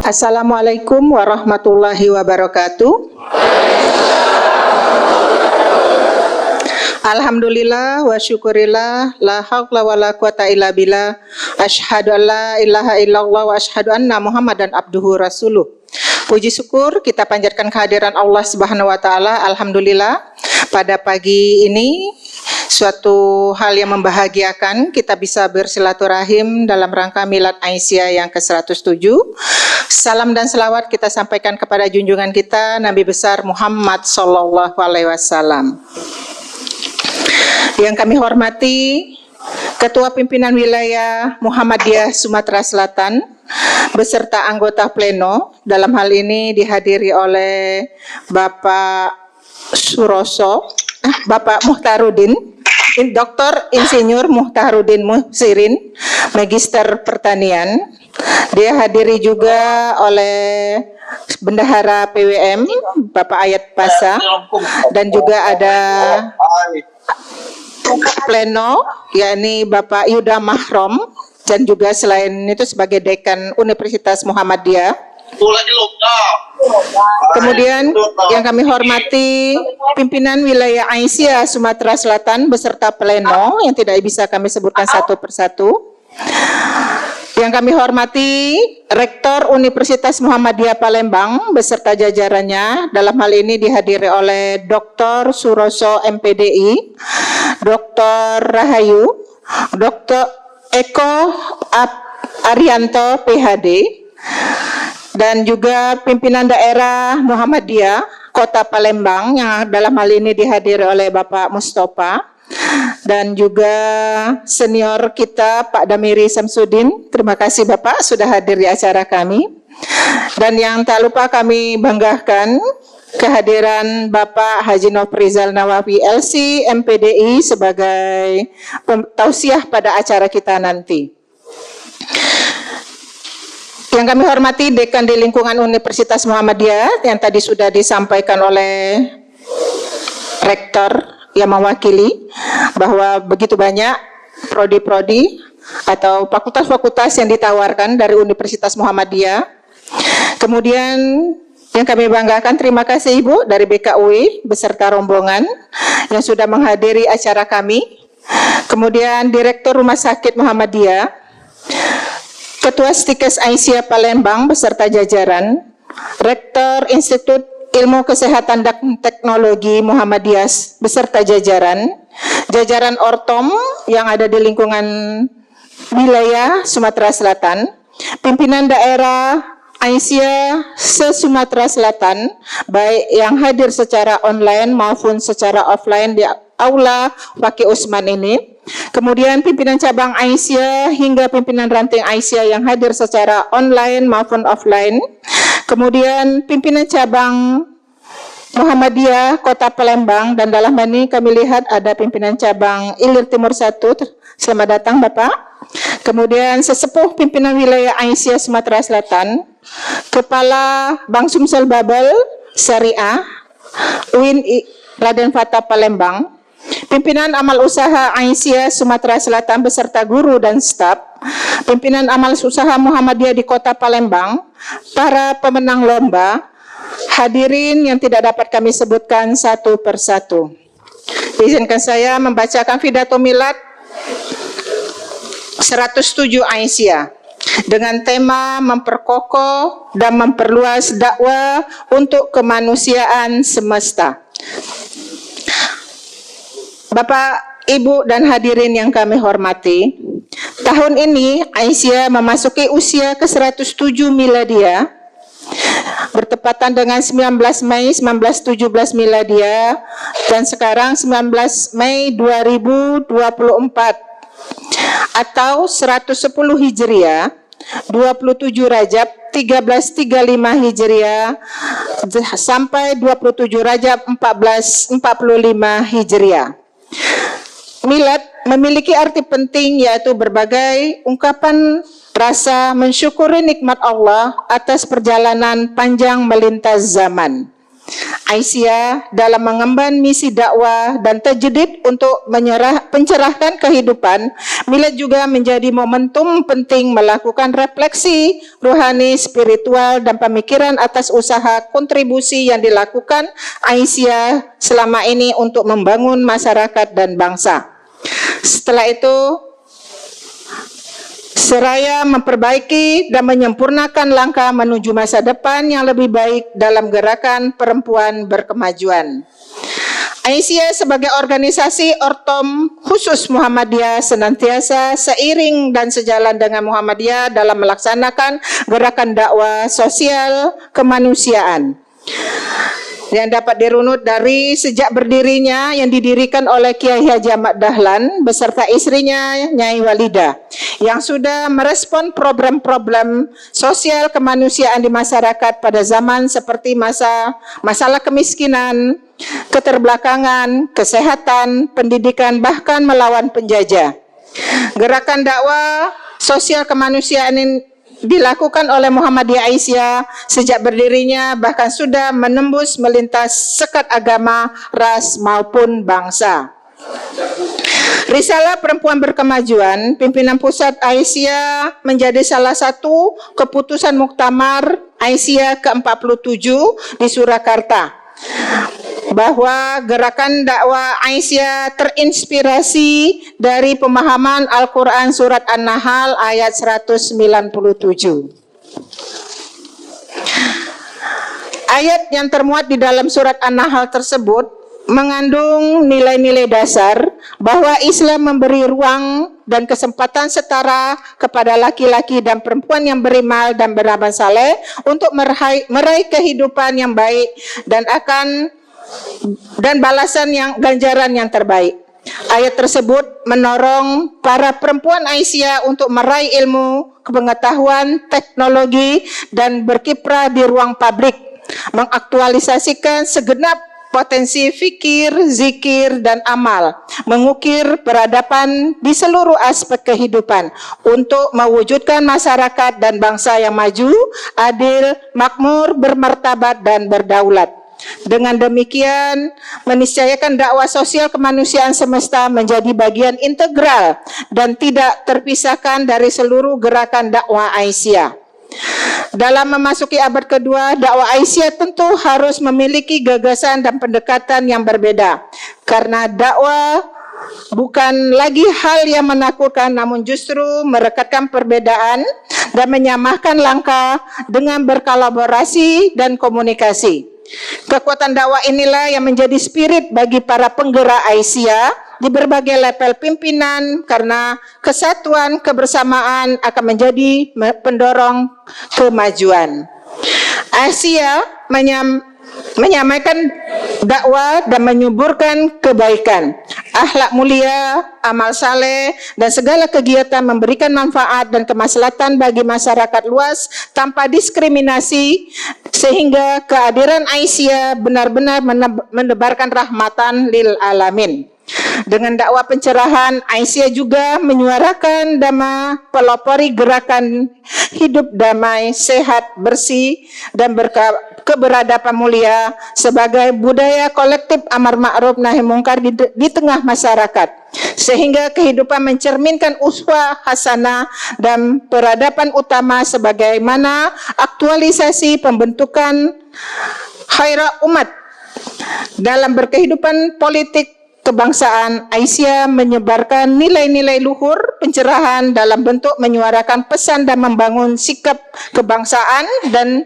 Assalamualaikum warahmatullahi wabarakatuh. Alhamdulillah wa syukurillah, la haula wa la quwata illa billah, asyhadu an la ilaha illallah wa asyhadu anna Muhammadan abduhu rasuluh. Puji syukur kita panjatkan kehadiran Allah Subhanahu wa taala. Alhamdulillah pada pagi ini suatu hal yang membahagiakan, kita bisa bersilaturahim dalam rangka Milad Aisyah yang ke-107. Salam dan selawat kita sampaikan kepada junjungan kita Nabi besar Muhammad sallallahu alaihi wasallam. Yang kami hormati Ketua Pimpinan Wilayah Muhammadiyah Sumatera Selatan beserta anggota pleno, dalam hal ini dihadiri oleh Bapak Suroso, Bapak Muhtarudin, Dr. Insinyur Muhtarudin Musirin, Magister Pertanian. Dia hadiri juga oleh Bendahara PWM, Bapak Ayat Pasa, dan juga ada pleno, yakni Bapak Yuda Mahrom, dan juga selain itu sebagai Dekan Universitas Muhammadiyah. Kemudian yang kami hormati pimpinan wilayah Aisyah Sumatera Selatan beserta pleno yang tidak bisa kami sebutkan satu persatu. Yang kami hormati Rektor Universitas Muhammadiyah Palembang beserta jajarannya, dalam hal ini dihadiri oleh Dr. Suroso MPDI, Dr. Rahayu, Dr. Eko Arianto PhD, dan juga pimpinan daerah Muhammadiyah Kota Palembang yang dalam hal ini dihadiri oleh Bapak Mustafa, dan juga senior kita Pak Damiri Samsudin. Terima kasih Bapak sudah hadir di acara kami. Dan yang tak lupa kami banggakan kehadiran Bapak Haji Nofrizal Nawawi LC MPDI sebagai tausiah pada acara kita nanti. Yang kami hormati Dekan di lingkungan Universitas Muhammadiyah yang tadi sudah disampaikan oleh Rektor yang mewakili bahwa begitu banyak prodi-prodi atau fakultas-fakultas yang ditawarkan dari Universitas Muhammadiyah. Kemudian yang kami banggakan, terima kasih Ibu dari BKUI beserta rombongan yang sudah menghadiri acara kami. Kemudian Direktur Rumah Sakit Muhammadiyah, Ketua Stikes Aisyah Palembang beserta jajaran, Rektor Institut Ilmu Kesehatan dan Teknologi Muhammadiyah beserta jajaran, jajaran Ortom yang ada di lingkungan wilayah Sumatera Selatan, pimpinan daerah Aisyah se-Sumatera Selatan, baik yang hadir secara online maupun secara offline di Aula Fakih Usman ini, kemudian pimpinan cabang Aisyah hingga pimpinan ranting Aisyah yang hadir secara online maupun offline, kemudian pimpinan cabang Muhammadiyah Kota Palembang, dan dalam ini kami lihat ada pimpinan cabang Ilir Timur 1, selamat datang Bapak. Kemudian sesepuh pimpinan wilayah Aisyah Sumatera Selatan, Kepala Bank Sumsel Babel Syariah UIN Raden Fatah Palembang, pimpinan amal usaha Aisyah Sumatera Selatan beserta guru dan staf, pimpinan amal usaha Muhammadiyah di Kota Palembang, para pemenang lomba, hadirin yang tidak dapat kami sebutkan satu persatu. Izinkan saya membacakan pidato milad 107 Aisyah dengan tema memperkokoh dan memperluas dakwah untuk kemanusiaan semesta. Bapak, Ibu, dan hadirin yang kami hormati, tahun ini Aisyah memasuki usia ke-107 miladiah, bertepatan dengan 19 Mei 1917 miladiah, dan sekarang 19 Mei 2024 atau 110 Hijriah, 27 Rajab 1335 Hijriah sampai 27 Rajab 1445 Hijriah. Milad memiliki arti penting, yaitu berbagai ungkapan rasa mensyukuri nikmat Allah atas perjalanan panjang melintas zaman. Aisyah dalam mengemban misi dakwah dan tajdid untuk pencerahkan kehidupan, milad juga menjadi momentum penting melakukan refleksi rohani, spiritual, dan pemikiran atas usaha kontribusi yang dilakukan Aisyah selama ini untuk membangun masyarakat dan bangsa. Setelah itu, seraya memperbaiki dan menyempurnakan langkah menuju masa depan yang lebih baik dalam gerakan perempuan berkemajuan. Aisyah sebagai organisasi ortom khusus Muhammadiyah senantiasa seiring dan sejalan dengan Muhammadiyah dalam melaksanakan gerakan dakwah sosial kemanusiaan yang dapat dirunut dari sejak berdirinya yang didirikan oleh Kiai Haji Ahmad Dahlan beserta istrinya Nyai Walida, yang sudah merespon problem-problem sosial kemanusiaan di masyarakat pada zaman seperti masalah kemiskinan, keterbelakangan, kesehatan, pendidikan, bahkan melawan penjajah. Gerakan dakwah sosial kemanusiaan ini dilakukan oleh Muhammadiyah Aisyah sejak berdirinya, bahkan sudah menembus melintas sekat agama, ras maupun bangsa. Risalah Perempuan Berkemajuan pimpinan pusat Aisyah menjadi salah satu keputusan Muktamar Aisyah ke-47 di Surakarta, bahwa gerakan dakwah Aisyah terinspirasi dari pemahaman Al-Quran Surat An-Nahl ayat 197. Ayat yang termuat di dalam Surat An-Nahl tersebut mengandung nilai-nilai dasar bahwa Islam memberi ruang dan kesempatan setara kepada laki-laki dan perempuan yang beriman dan beramal saleh untuk meraih kehidupan yang baik dan balasan yang ganjaran yang terbaik. Ayat tersebut mendorong para perempuan Aisyah untuk meraih ilmu, pengetahuan, teknologi, dan berkiprah di ruang publik, mengaktualisasikan segenap potensi fikir, zikir, dan amal, mengukir peradaban di seluruh aspek kehidupan untuk mewujudkan masyarakat dan bangsa yang maju, adil, makmur, bermartabat, dan berdaulat. Dengan demikian, meniscayakan dakwah sosial kemanusiaan semesta menjadi bagian integral dan tidak terpisahkan dari seluruh gerakan dakwah Aisyah. Dalam memasuki abad kedua, dakwah Aisyah tentu harus memiliki gagasan dan pendekatan yang berbeda, karena dakwah bukan lagi hal yang menakutkan, namun justru merekatkan perbedaan dan menyamakan langkah dengan berkolaborasi dan komunikasi. Kekuatan dakwah inilah yang menjadi spirit bagi para penggerak Aisyah di berbagai level pimpinan, karena kesatuan kebersamaan akan menjadi pendorong kemajuan. Aisyah menyampaikan dakwah dan menyuburkan kebaikan, akhlak mulia, amal saleh, dan segala kegiatan memberikan manfaat dan kemaslahatan bagi masyarakat luas tanpa diskriminasi, sehingga kehadiran Aisyah benar-benar menebarkan rahmatan lil alamin. Dengan dakwah pencerahan, Aisyah juga menyuarakan dhamma, pelopori gerakan hidup damai, sehat, bersih, dan keberadaban mulia sebagai budaya kolektif amar ma'ruf nahi mungkar di tengah masyarakat, sehingga kehidupan mencerminkan uswah hasanah dan peradaban utama sebagaimana aktualisasi pembentukan khairah umat. Dalam berkehidupan politik kebangsaan, Aisyah menyebarkan nilai-nilai luhur pencerahan dalam bentuk menyuarakan pesan dan membangun sikap kebangsaan dan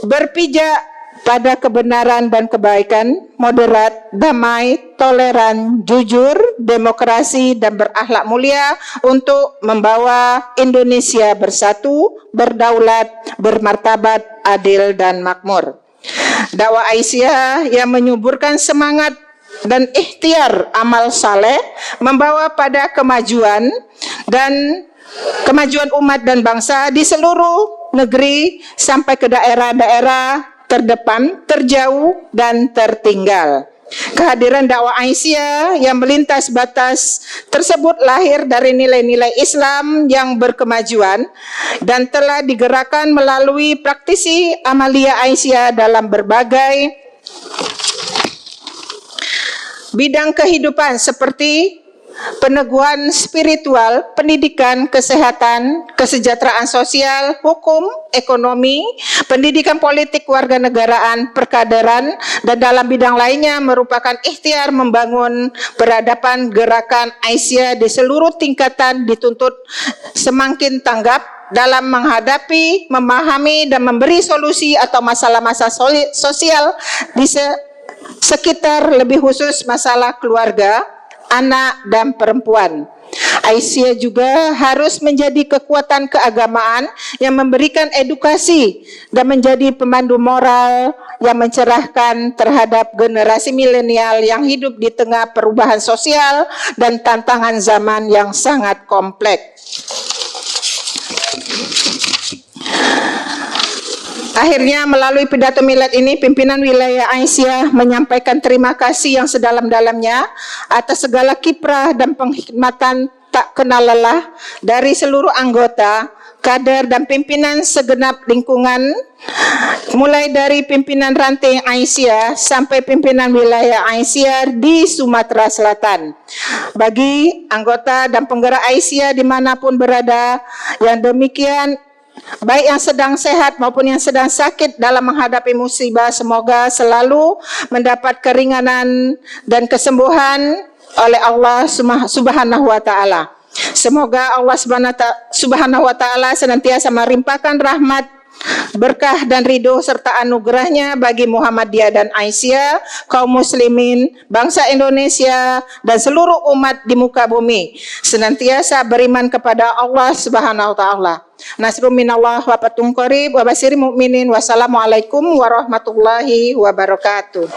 berpijak pada kebenaran dan kebaikan, moderat, damai, toleran, jujur, demokrasi, dan berakhlak mulia untuk membawa Indonesia bersatu, berdaulat, bermartabat, adil, dan makmur. Dakwah Aisyah yang menyuburkan semangat dan ikhtiar amal saleh membawa pada kemajuan umat dan bangsa di seluruh negeri sampai ke daerah-daerah terdepan, terjauh, dan tertinggal. Kehadiran dakwah Aisyah yang melintas batas tersebut lahir dari nilai-nilai Islam yang berkemajuan dan telah digerakkan melalui praktisi amalia Aisyah dalam berbagai Bidang kehidupan seperti peneguhan spiritual, pendidikan, kesehatan, kesejahteraan sosial, hukum, ekonomi, pendidikan politik warga negaraan, perkaderan, dan dalam bidang lainnya merupakan ikhtiar membangun peradaban gerakan Aisyah di seluruh tingkatan dituntut semakin tanggap dalam menghadapi, memahami, dan memberi solusi atau masalah-masalah sosial di sekitar, lebih khusus masalah keluarga, anak dan perempuan. Aisyah juga harus menjadi kekuatan keagamaan yang memberikan edukasi dan menjadi pemandu moral yang mencerahkan terhadap generasi milenial yang hidup di tengah perubahan sosial dan tantangan zaman yang sangat kompleks. Akhirnya melalui pidato milad ini, pimpinan wilayah Aisyah menyampaikan terima kasih yang sedalam-dalamnya atas segala kiprah dan penghormatan tak kenal lelah dari seluruh anggota, kader dan pimpinan segenap lingkungan, mulai dari pimpinan ranting Aisyah sampai pimpinan wilayah Aisyah di Sumatera Selatan. Bagi anggota dan penggerak Aisyah dimanapun berada, yang demikian baik yang sedang sehat maupun yang sedang sakit dalam menghadapi musibah, semoga selalu mendapat keringanan dan kesembuhan oleh Allah Subhanahu wa taala. Semoga Allah Subhanahu wa taala senantiasa melimpahkan rahmat, berkah dan ridho serta anugerahnya bagi Muhammadiyah dan Aisyah, kaum muslimin, bangsa Indonesia dan seluruh umat di muka bumi senantiasa beriman kepada Allah Subhanahu wa taala. Nasrun minallah wa fathun qarib wa basyiril mu'minin. Wassalamualaikum warahmatullahi wabarakatuh.